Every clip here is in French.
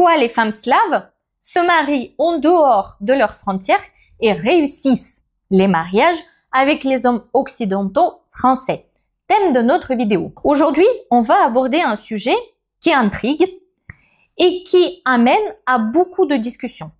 Pourquoi les femmes slaves se marient en dehors de leurs frontières et réussissent les mariages avec les hommes occidentaux français? Thème de notre vidéo. Aujourd'hui, on va aborder un sujet qui intrigue et qui amène à beaucoup de discussions.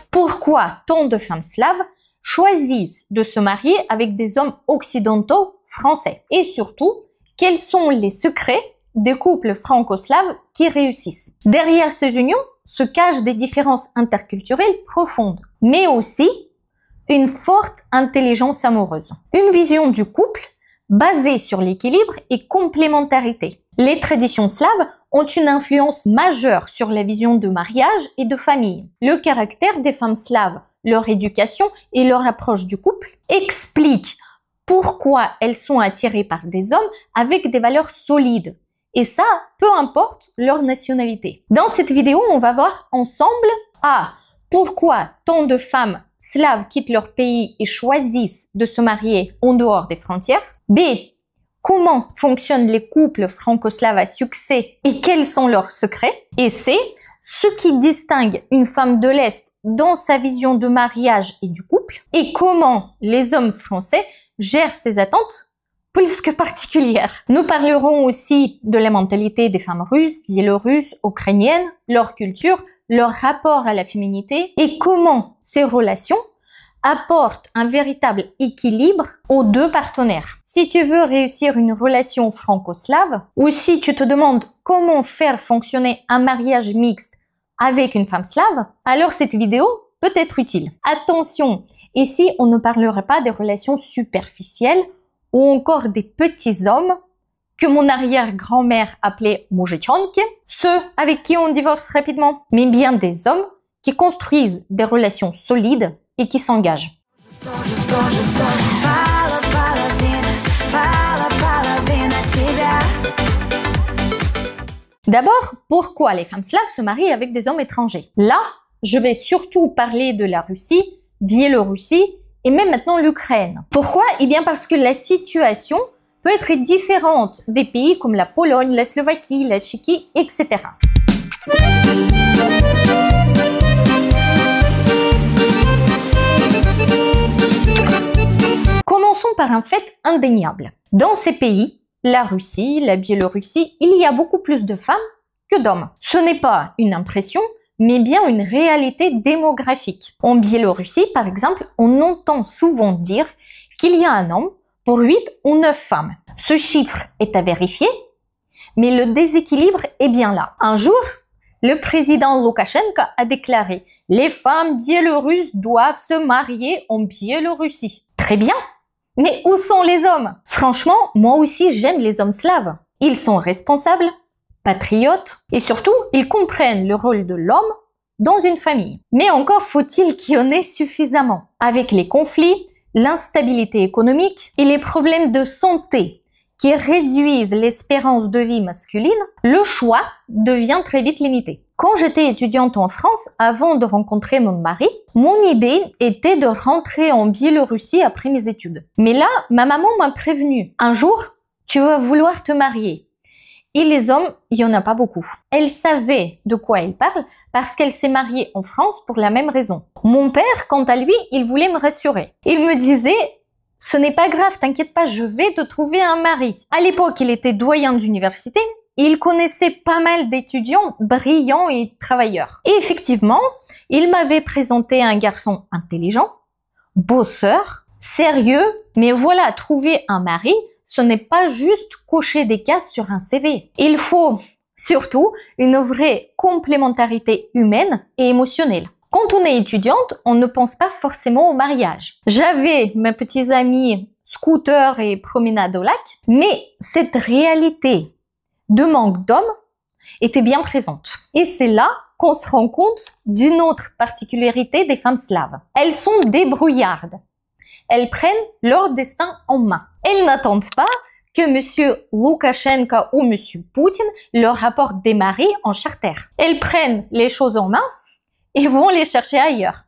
Pourquoi tant de femmes slaves choisissent de se marier avec des hommes occidentaux français? Et surtout, quels sont les secrets des couples franco-slaves qui réussissent? Derrière ces unions se cachent des différences interculturelles profondes, mais aussi une forte intelligence amoureuse. Une vision du couple basée sur l'équilibre et complémentarité. Les traditions slaves ont une influence majeure sur la vision de mariage et de famille. Le caractère des femmes slaves, leur éducation et leur approche du couple expliquent pourquoi elles sont attirées par des hommes avec des valeurs solides. Et ça, peu importe leur nationalité. Dans cette vidéo, on va voir ensemble A. Pourquoi tant de femmes slaves quittent leur pays et choisissent de se marier en dehors des frontières. B. Comment fonctionnent les couples franco-slaves à succès et quels sont leurs secrets. Et C. Ce qui distingue une femme de l'Est dans sa vision de mariage et du couple et comment les hommes français gèrent ces attentes plus que particulières. Nous parlerons aussi de la mentalité des femmes russes, biélorusses, ukrainiennes, leur culture, leur rapport à la féminité et comment ces relations apportent un véritable équilibre aux deux partenaires. Si tu veux réussir une relation franco-slave ou si tu te demandes comment faire fonctionner un mariage mixte avec une femme slave, alors cette vidéo peut être utile. Attention, ici on ne parlera pas des relations superficielles ou encore des petits hommes que mon arrière-grand-mère appelait mujitchonki, ceux avec qui on divorce rapidement, mais bien des hommes qui construisent des relations solides et qui s'engagent. D'abord, pourquoi les femmes slaves se marient avec des hommes étrangers? Là, je vais surtout parler de la Russie, Biélorussie et même maintenant l'Ukraine. Pourquoi? Eh bien parce que la situation peut être différente des pays comme la Pologne, la Slovaquie, la Tchéquie, etc. Commençons par un fait indéniable. Dans ces pays, la Russie, la Biélorussie, il y a beaucoup plus de femmes que d'hommes. Ce n'est pas une impression, mais bien une réalité démographique. En Biélorussie, par exemple, on entend souvent dire qu'il y a un homme pour 8 ou 9 femmes. Ce chiffre est à vérifier, mais le déséquilibre est bien là. Un jour, le président Loukachenko a déclaré « Les femmes biélorusses doivent se marier en Biélorussie ». Très bien, mais où sont les hommes? Franchement, moi aussi j'aime les hommes slaves. Ils sont responsables, patriotes et surtout, ils comprennent le rôle de l'homme dans une famille. Mais encore faut-il qu'il y en ait suffisamment. Avec les conflits, l'instabilité économique et les problèmes de santé qui réduisent l'espérance de vie masculine, le choix devient très vite limité. Quand j'étais étudiante en France, avant de rencontrer mon mari, mon idée était de rentrer en Biélorussie après mes études. Mais là, ma maman m'a prévenue. Un jour, tu vas vouloir te marier. Et les hommes, il n'y en a pas beaucoup. Elle savait de quoi elle parle parce qu'elle s'est mariée en France pour la même raison. Mon père, quant à lui, il voulait me rassurer. Il me disait « Ce n'est pas grave, t'inquiète pas, je vais te trouver un mari ». À l'époque, il était doyen d'université. Il connaissait pas mal d'étudiants brillants et travailleurs. Et effectivement, il m'avait présenté un garçon intelligent, bosseur, sérieux, mais voilà, trouver un mari, ce n'est pas juste cocher des cases sur un CV. Il faut surtout une vraie complémentarité humaine et émotionnelle. Quand on est étudiante, on ne pense pas forcément au mariage. J'avais mes petits amis scooters et promenades au lac, mais cette réalité de manque d'hommes était bien présente. Et c'est là qu'on se rend compte d'une autre particularité des femmes slaves. Elles sont débrouillardes. Elles prennent leur destin en main. Elles n'attendent pas que M. Loukachenko ou M. Poutine leur apportent des maris en charter. Elles prennent les choses en main et vont les chercher ailleurs.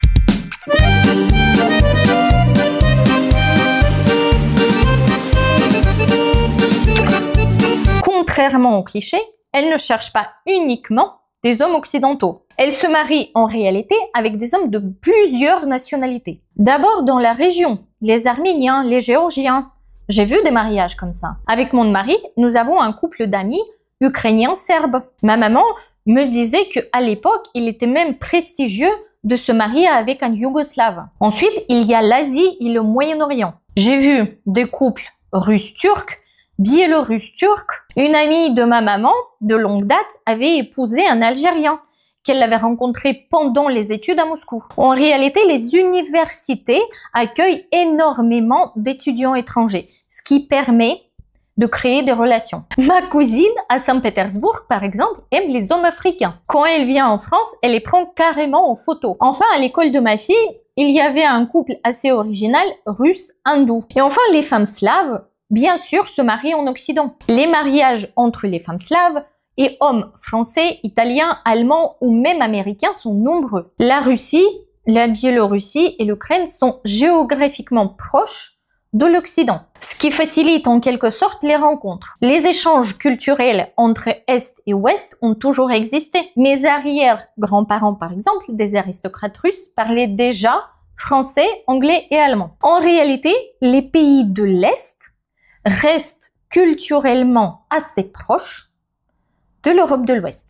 Contrairement au cliché, elles ne cherchent pas uniquement des hommes occidentaux. Elles se marient en réalité avec des hommes de plusieurs nationalités. D'abord dans la région, les Arméniens, les Géorgiens. J'ai vu des mariages comme ça. Avec mon mari, nous avons un couple d'amis ukrainiens-serbes. Ma maman me disait qu'à l'époque, il était même prestigieux de se marier avec un Yougoslave. Ensuite, il y a l'Asie et le Moyen-Orient. J'ai vu des couples russes-turcs, biélorusses-turcs. Une amie de ma maman, de longue date, avait épousé un Algérien qu'elle avait rencontré pendant les études à Moscou. En réalité, les universités accueillent énormément d'étudiants étrangers, ce qui permet de créer des relations. Ma cousine à Saint-Pétersbourg, par exemple, aime les hommes africains. Quand elle vient en France, elle les prend carrément en photo. Enfin, à l'école de ma fille, il y avait un couple assez original, russe-hindou. Et enfin, les femmes slaves, bien sûr, se marient en Occident. Les mariages entre les femmes slaves et hommes français, italiens, allemands ou même américains sont nombreux. La Russie, la Biélorussie et l'Ukraine sont géographiquement proches de l'Occident, ce qui facilite en quelque sorte les rencontres. Les échanges culturels entre Est et Ouest ont toujours existé. Mes arrière-grands-parents, par exemple, des aristocrates russes, parlaient déjà français, anglais et allemand. En réalité, les pays de l'Est restent culturellement assez proches de l'Europe de l'Ouest.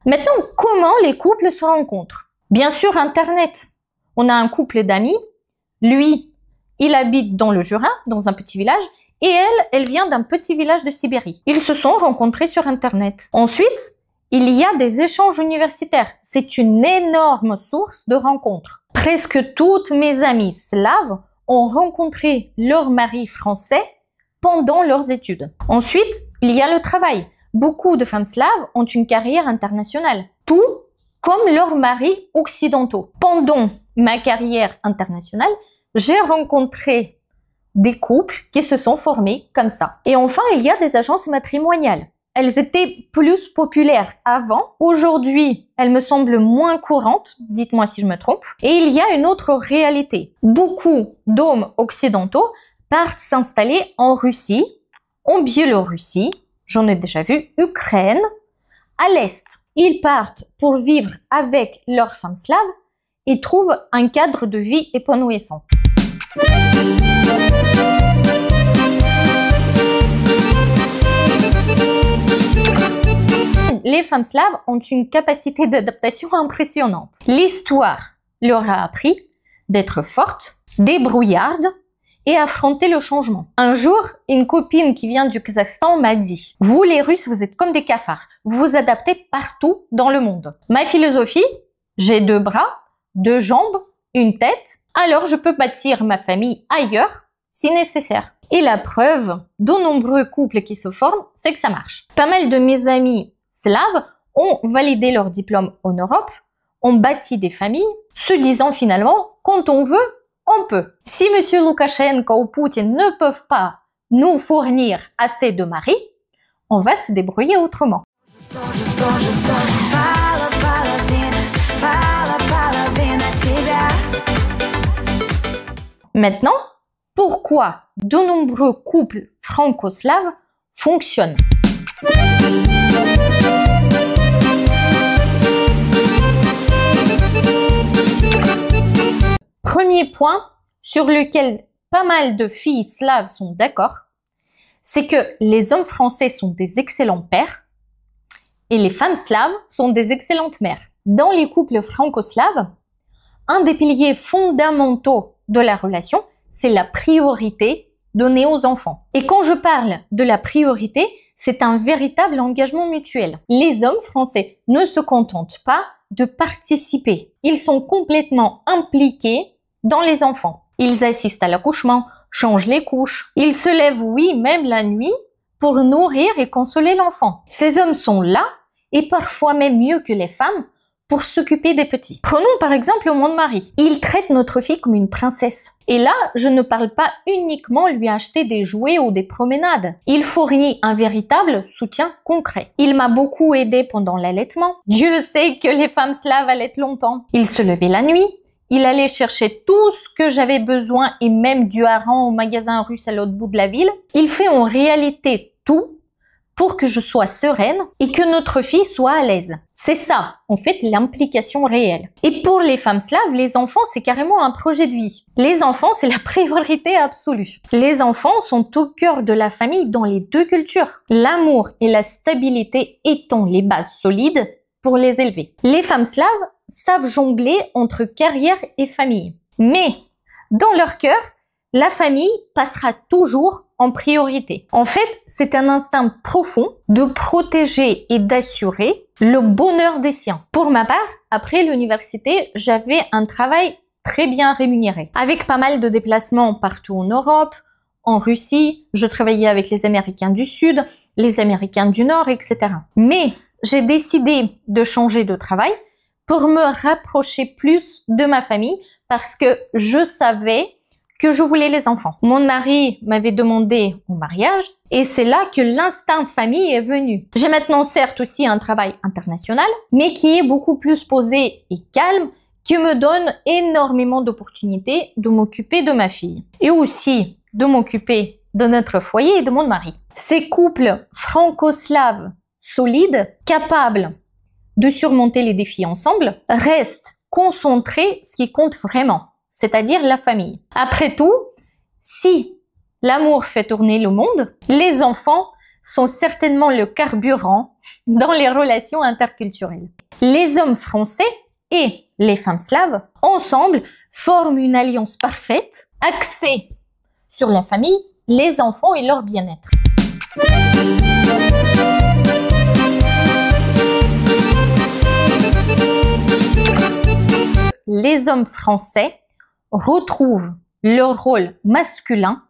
Maintenant, comment les couples se rencontrent? Bien sûr, Internet. On a un couple d'amis. Lui, il habite dans le Jura, dans un petit village, et elle vient d'un petit village de Sibérie. Ils se sont rencontrés sur Internet. Ensuite, il y a des échanges universitaires. C'est une énorme source de rencontres. Presque toutes mes amies slaves ont rencontré leur mari français pendant leurs études. Ensuite, il y a le travail. Beaucoup de femmes slaves ont une carrière internationale, tout comme leurs maris occidentaux. Pendant ma carrière internationale, j'ai rencontré des couples qui se sont formés comme ça. Et enfin, il y a des agences matrimoniales. Elles étaient plus populaires avant. Aujourd'hui, elles me semblent moins courantes. Dites-moi si je me trompe. Et il y a une autre réalité. Beaucoup d'hommes occidentaux partent s'installer en Russie, en Biélorussie, j'en ai déjà vu, Ukraine, à l'Est. Ils partent pour vivre avec leurs femmes slaves et trouvent un cadre de vie épanouissant. Les femmes slaves ont une capacité d'adaptation impressionnante. L'histoire leur a appris d'être fortes, débrouillardes et affronter le changement. Un jour, une copine qui vient du Kazakhstan m'a dit « Vous les Russes, vous êtes comme des cafards. Vous vous adaptez partout dans le monde. » Ma philosophie, j'ai 2 bras, 2 jambes, une tête, alors je peux bâtir ma famille ailleurs si nécessaire. Et la preuve, de nombreux couples qui se forment, c'est que ça marche. Pas mal de mes amis slaves ont validé leur diplôme en Europe, ont bâti des familles, se disant finalement, quand on veut, on peut. Si M. Loukachenko ou Poutine ne peuvent pas nous fournir assez de maris, on va se débrouiller autrement. Maintenant, pourquoi de nombreux couples franco-slaves fonctionnent? Premier point sur lequel pas mal de filles slaves sont d'accord, c'est que les hommes français sont des excellents pères et les femmes slaves sont des excellentes mères. Dans les couples franco-slaves, un des piliers fondamentaux de la relation, c'est la priorité donnée aux enfants. Et quand je parle de la priorité, c'est un véritable engagement mutuel. Les hommes français ne se contentent pas de participer. Ils sont complètement impliqués dans les enfants. Ils assistent à l'accouchement, changent les couches. Ils se lèvent, oui, même la nuit, pour nourrir et consoler l'enfant. Ces hommes sont là, et parfois même mieux que les femmes, pour s'occuper des petits. Prenons par exemple mon mari. Il traite notre fille comme une princesse. Et là, je ne parle pas uniquement lui acheter des jouets ou des promenades. Il fournit un véritable soutien concret. Il m'a beaucoup aidé pendant l'allaitement. Dieu sait que les femmes slaves allaitent longtemps. Il se levait la nuit. Il allait chercher tout ce que j'avais besoin et même du hareng au magasin russe à l'autre bout de la ville. Il fait en réalité tout pour que je sois sereine et que notre fille soit à l'aise. C'est ça, en fait, l'implication réelle. Et pour les femmes slaves, les enfants, c'est carrément un projet de vie. Les enfants, c'est la priorité absolue. Les enfants sont au cœur de la famille dans les deux cultures. L'amour et la stabilité étant les bases solides pour les élever. Les femmes slaves savent jongler entre carrière et famille. Mais, dans leur cœur, la famille passera toujours en priorité. En fait, c'est un instinct profond de protéger et d'assurer le bonheur des siens. Pour ma part, après l'université, j'avais un travail très bien rémunéré, avec pas mal de déplacements partout en Europe, en Russie, je travaillais avec les Américains du Sud, les Américains du Nord, etc. Mais j'ai décidé de changer de travail pour me rapprocher plus de ma famille parce que je savais que je voulais les enfants. Mon mari m'avait demandé au mariage et c'est là que l'instinct famille est venu. J'ai maintenant certes aussi un travail international, mais qui est beaucoup plus posé et calme, qui me donne énormément d'opportunités de m'occuper de ma fille et aussi de m'occuper de notre foyer et de mon mari. Ces couples franco-slaves solides, capables de surmonter les défis ensemble, restent concentrés ce qui compte vraiment, c'est-à-dire la famille. Après tout, si l'amour fait tourner le monde, les enfants sont certainement le carburant dans les relations interculturelles. Les hommes français et les femmes slaves, ensemble, forment une alliance parfaite, axée sur la famille, les enfants et leur bien-être. Les hommes français retrouvent leur rôle masculin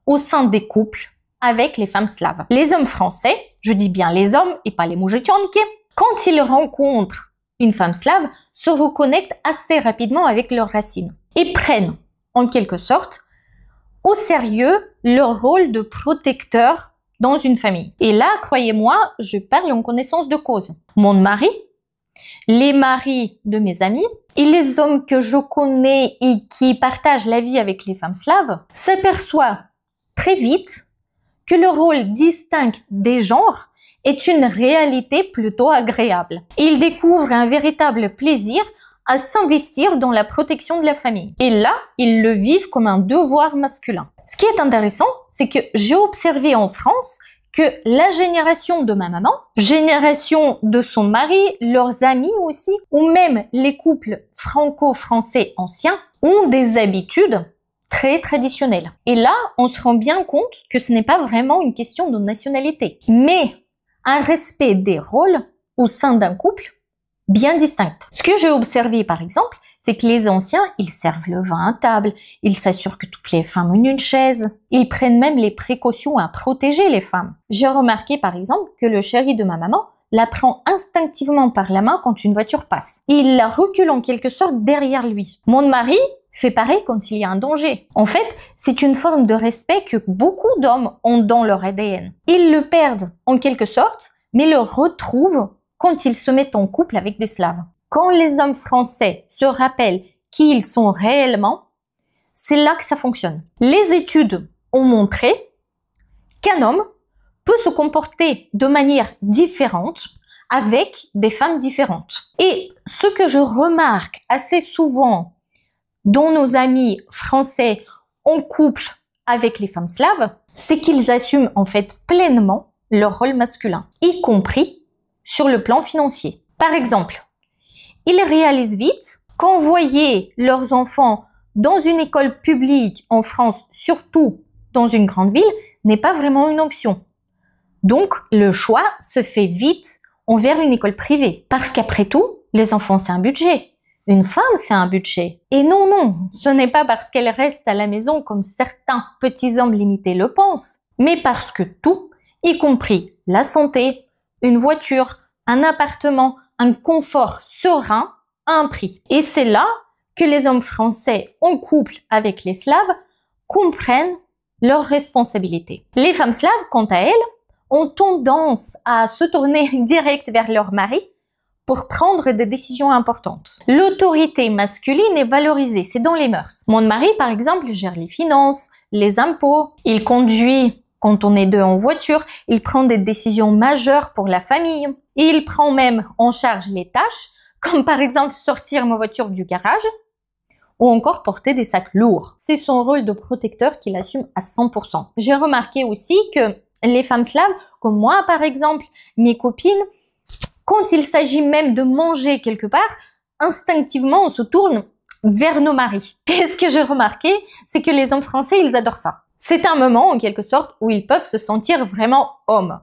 au sein des couples avec les femmes slaves. Les hommes français, je dis bien les hommes et pas les mujitchonki, quand ils rencontrent une femme slave, se reconnectent assez rapidement avec leurs racines et prennent, en quelque sorte, au sérieux leur rôle de protecteur dans une famille. Et là, croyez-moi, je parle en connaissance de cause. Mon mari, les maris de mes amis et les hommes que je connais et qui partagent la vie avec les femmes slaves s'aperçoivent très vite que le rôle distinct des genres est une réalité plutôt agréable. Ils découvrent un véritable plaisir à s'investir dans la protection de la famille. Et là, ils le vivent comme un devoir masculin. Ce qui est intéressant, c'est que j'ai observé en France que la génération de ma maman, génération de son mari, leurs amis aussi, ou même les couples franco-français anciens, ont des habitudes très traditionnelles. Et là, on se rend bien compte que ce n'est pas vraiment une question de nationalité, mais un respect des rôles au sein d'un couple bien distinct. Ce que j'ai observé par exemple, c'est que les anciens, ils servent le vin à table, ils s'assurent que toutes les femmes ont une chaise, ils prennent même les précautions à protéger les femmes. J'ai remarqué par exemple que le chéri de ma maman la prend instinctivement par la main quand une voiture passe. Il la recule en quelque sorte derrière lui. Mon mari fait pareil quand il y a un danger. En fait, c'est une forme de respect que beaucoup d'hommes ont dans leur ADN. Ils le perdent en quelque sorte, mais le retrouvent quand ils se mettent en couple avec des Slaves. Quand les hommes français se rappellent qui ils sont réellement, c'est là que ça fonctionne. Les études ont montré qu'un homme peut se comporter de manière différente avec des femmes différentes. Et ce que je remarque assez souvent dans nos amis français en couple avec les femmes slaves, c'est qu'ils assument en fait pleinement leur rôle masculin, y compris sur le plan financier. Par exemple, ils réalisent vite qu'envoyer leurs enfants dans une école publique en France, surtout dans une grande ville, n'est pas vraiment une option. Donc, le choix se fait vite envers une école privée. Parce qu'après tout, les enfants, c'est un budget. Une femme, c'est un budget. Et non, ce n'est pas parce qu'elle reste à la maison comme certains petits hommes limités le pensent, mais parce que tout, y compris la santé, une voiture, un appartement, un confort serein, a un prix. Et c'est là que les hommes français en couple avec les Slaves comprennent leurs responsabilités. Les femmes slaves, quant à elles, ont tendance à se tourner direct vers leur mari pour prendre des décisions importantes. L'autorité masculine est valorisée, c'est dans les mœurs. Mon mari, par exemple, gère les finances, les impôts, il conduit quand on est deux en voiture, il prend des décisions majeures pour la famille et il prend même en charge les tâches, comme par exemple sortir ma voiture du garage ou encore porter des sacs lourds. C'est son rôle de protecteur qu'il assume à 100%. J'ai remarqué aussi que les femmes slaves, comme moi par exemple, mes copines, quand il s'agit même de manger quelque part, instinctivement on se tourne vers nos maris. Et ce que j'ai remarqué, c'est que les hommes français, ils adorent ça. C'est un moment, en quelque sorte, où ils peuvent se sentir vraiment hommes.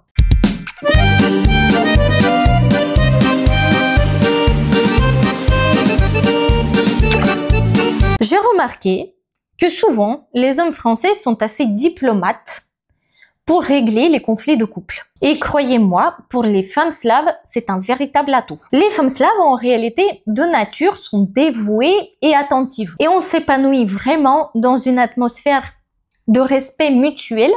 J'ai remarqué que souvent, les hommes français sont assez diplomates pour régler les conflits de couple. Et croyez-moi, pour les femmes slaves, c'est un véritable atout. Les femmes slaves, en réalité, de nature, sont dévouées et attentives. Et on s'épanouit vraiment dans une atmosphère de respect mutuel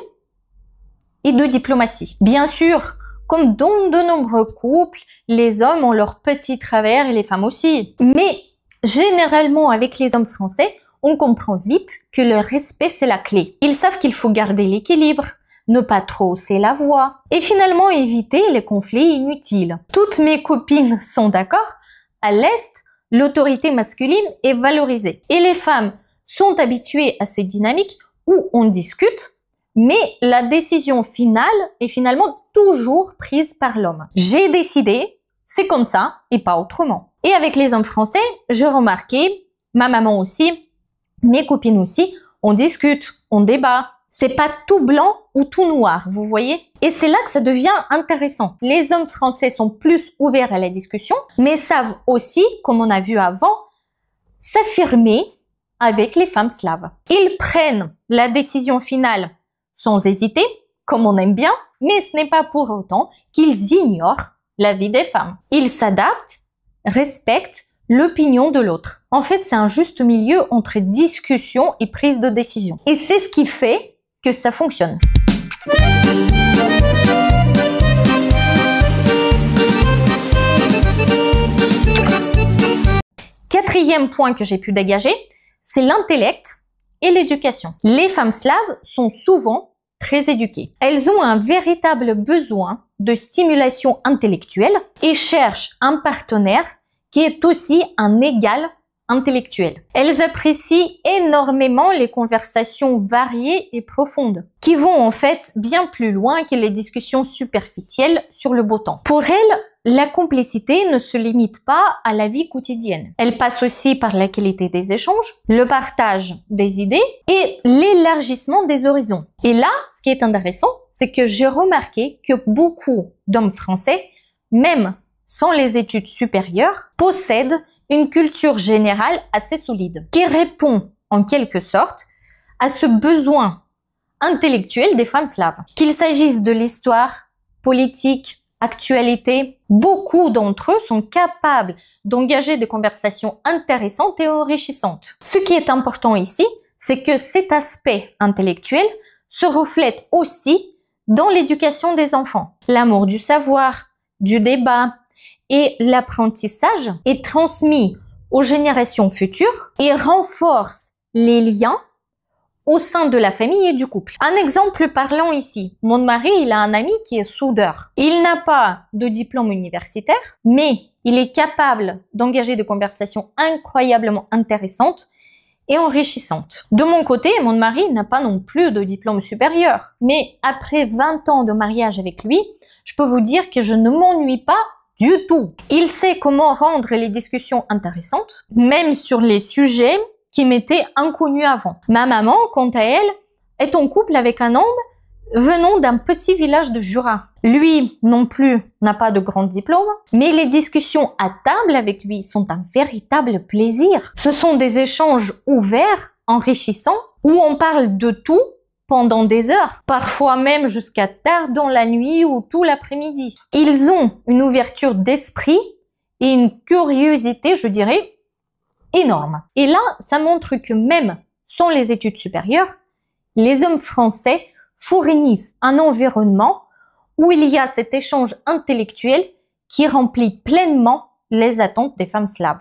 et de diplomatie. Bien sûr, comme dans de nombreux couples, les hommes ont leurs petits travers et les femmes aussi. Mais généralement, avec les hommes français, on comprend vite que le respect, c'est la clé. Ils savent qu'il faut garder l'équilibre, ne pas trop hausser la voix et finalement éviter les conflits inutiles. Toutes mes copines sont d'accord, à l'Est, l'autorité masculine est valorisée et les femmes sont habituées à ces dynamiques où on discute, mais la décision finale est finalement toujours prise par l'homme. J'ai décidé, c'est comme ça et pas autrement. Et avec les hommes français, j'ai remarqué, ma maman aussi, mes copines aussi, on discute, on débat. C'est pas tout blanc ou tout noir, vous voyez? Et c'est là que ça devient intéressant. Les hommes français sont plus ouverts à la discussion, mais savent aussi, comme on a vu avant, s'affirmer avec les femmes slaves. Ils prennent la décision finale sans hésiter, comme on aime bien, mais ce n'est pas pour autant qu'ils ignorent la vie des femmes. Ils s'adaptent, respectent l'opinion de l'autre. En fait, c'est un juste milieu entre discussion et prise de décision. Et c'est ce qui fait que ça fonctionne. Quatrième point que j'ai pu dégager, c'est l'intellect et l'éducation. Les femmes slaves sont souvent très éduquées. Elles ont un véritable besoin de stimulation intellectuelle et cherchent un partenaire qui est aussi un égal intellectuel. Elles apprécient énormément les conversations variées et profondes, qui vont en fait bien plus loin que les discussions superficielles sur le beau temps. Pour elles, la complicité ne se limite pas à la vie quotidienne. Elle passe aussi par la qualité des échanges, le partage des idées et l'élargissement des horizons. Et là, ce qui est intéressant, c'est que j'ai remarqué que beaucoup d'hommes français, même sans les études supérieures, possèdent une culture générale assez solide, qui répond en quelque sorte à ce besoin intellectuel des femmes slaves. Qu'il s'agisse de l'histoire, politique, actualité, beaucoup d'entre eux sont capables d'engager des conversations intéressantes et enrichissantes. Ce qui est important ici, c'est que cet aspect intellectuel se reflète aussi dans l'éducation des enfants. L'amour du savoir, du débat, et l'apprentissage est transmis aux générations futures et renforce les liens au sein de la famille et du couple. Un exemple parlant ici. Mon mari, il a un ami qui est soudeur. Il n'a pas de diplôme universitaire, mais il est capable d'engager des conversations incroyablement intéressantes et enrichissantes. De mon côté, mon mari n'a pas non plus de diplôme supérieur. Mais après 20 ans de mariage avec lui, je peux vous dire que je ne m'ennuie pas du tout. Il sait comment rendre les discussions intéressantes, même sur les sujets qui m'étaient inconnus avant. Ma maman, quant à elle, est en couple avec un homme venant d'un petit village de Jura. Lui non plus n'a pas de grand diplôme, mais les discussions à table avec lui sont un véritable plaisir. Ce sont des échanges ouverts, enrichissants, où on parle de tout pendant des heures, parfois même jusqu'à tard dans la nuit ou tout l'après-midi. Ils ont une ouverture d'esprit et une curiosité, je dirais, énorme. Et là, ça montre que même sans les études supérieures, les hommes français fournissent un environnement où il y a cet échange intellectuel qui remplit pleinement les attentes des femmes slaves.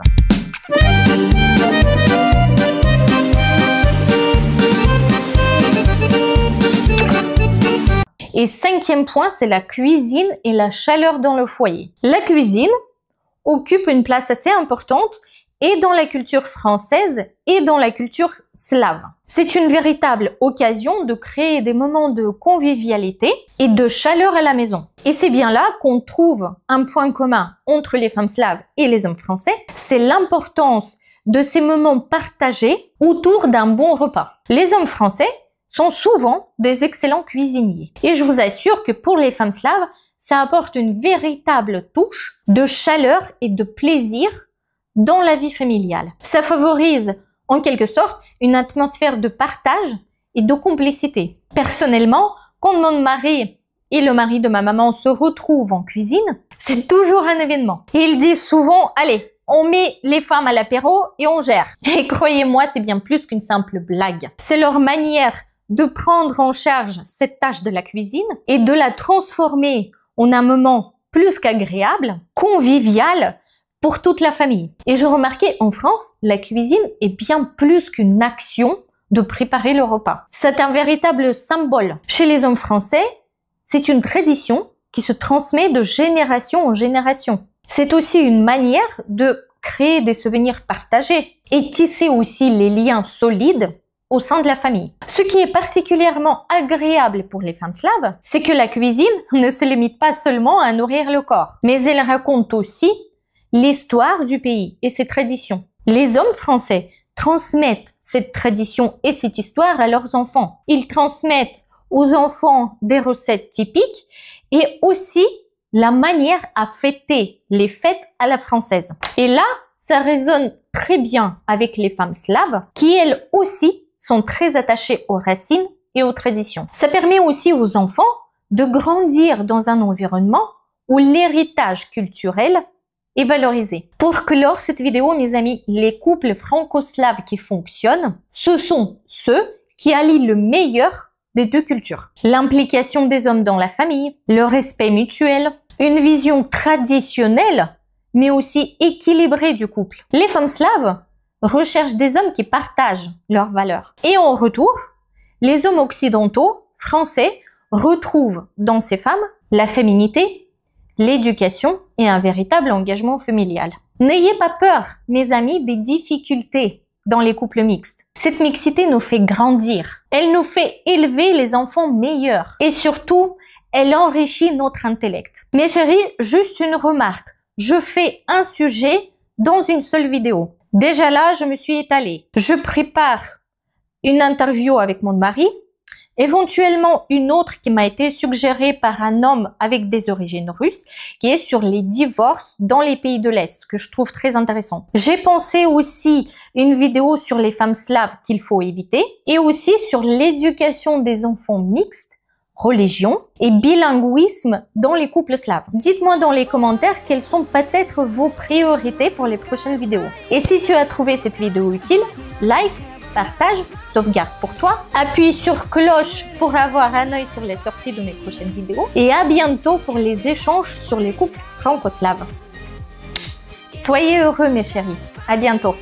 Et cinquième point, c'est la cuisine et la chaleur dans le foyer. La cuisine occupe une place assez importante et dans la culture française et dans la culture slave. C'est une véritable occasion de créer des moments de convivialité et de chaleur à la maison. Et c'est bien là qu'on trouve un point commun entre les femmes slaves et les hommes français, c'est l'importance de ces moments partagés autour d'un bon repas. Les hommes français sont souvent des excellents cuisiniers. Et je vous assure que pour les femmes slaves, ça apporte une véritable touche de chaleur et de plaisir dans la vie familiale. Ça favorise en quelque sorte une atmosphère de partage et de complicité. Personnellement, quand mon mari et le mari de ma maman se retrouvent en cuisine, c'est toujours un événement. Et ils disent souvent, allez, on met les femmes à l'apéro et on gère. Et croyez-moi, c'est bien plus qu'une simple blague. C'est leur manière de prendre en charge cette tâche de la cuisine et de la transformer en un moment plus qu'agréable, convivial pour toute la famille. Et je remarquais en France, la cuisine est bien plus qu'une action de préparer le repas. C'est un véritable symbole. Chez les hommes français, c'est une tradition qui se transmet de génération en génération. C'est aussi une manière de créer des souvenirs partagés et tisser aussi les liens solides au sein de la famille. Ce qui est particulièrement agréable pour les femmes slaves, c'est que la cuisine ne se limite pas seulement à nourrir le corps, mais elle raconte aussi l'histoire du pays et ses traditions. Les hommes français transmettent cette tradition et cette histoire à leurs enfants. Ils transmettent aux enfants des recettes typiques et aussi la manière à fêter les fêtes à la française. Et là, ça résonne très bien avec les femmes slaves qui, elles aussi, sont très attachées aux racines et aux traditions. Ça permet aussi aux enfants de grandir dans un environnement où l'héritage culturel est valorisé. Pour clore cette vidéo, mes amis, les couples franco-slaves qui fonctionnent, ce sont ceux qui allient le meilleur des deux cultures. L'implication des hommes dans la famille, le respect mutuel, une vision traditionnelle, mais aussi équilibrée du couple. Les femmes slaves recherchent des hommes qui partagent leurs valeurs. Et en retour, les hommes occidentaux, français, retrouvent dans ces femmes la féminité, l'éducation et un véritable engagement familial. N'ayez pas peur, mes amis, des difficultés dans les couples mixtes. Cette mixité nous fait grandir. Elle nous fait élever les enfants meilleurs. Et surtout, elle enrichit notre intellect. Mes chéris, juste une remarque. Je fais un sujet dans une seule vidéo. Déjà là, je me suis étalée. Je prépare une interview avec mon mari, éventuellement une autre qui m'a été suggérée par un homme avec des origines russes, qui est sur les divorces dans les pays de l'Est, que je trouve très intéressant. J'ai pensé aussi une vidéo sur les femmes slaves qu'il faut éviter, et aussi sur l'éducation des enfants mixtes, religion et bilinguisme dans les couples slaves. Dites-moi dans les commentaires quelles sont peut-être vos priorités pour les prochaines vidéos. Et si tu as trouvé cette vidéo utile, like, partage, sauvegarde pour toi, appuie sur cloche pour avoir un œil sur les sorties de mes prochaines vidéos et à bientôt pour les échanges sur les couples franco-slaves. Soyez heureux mes chéris, à bientôt.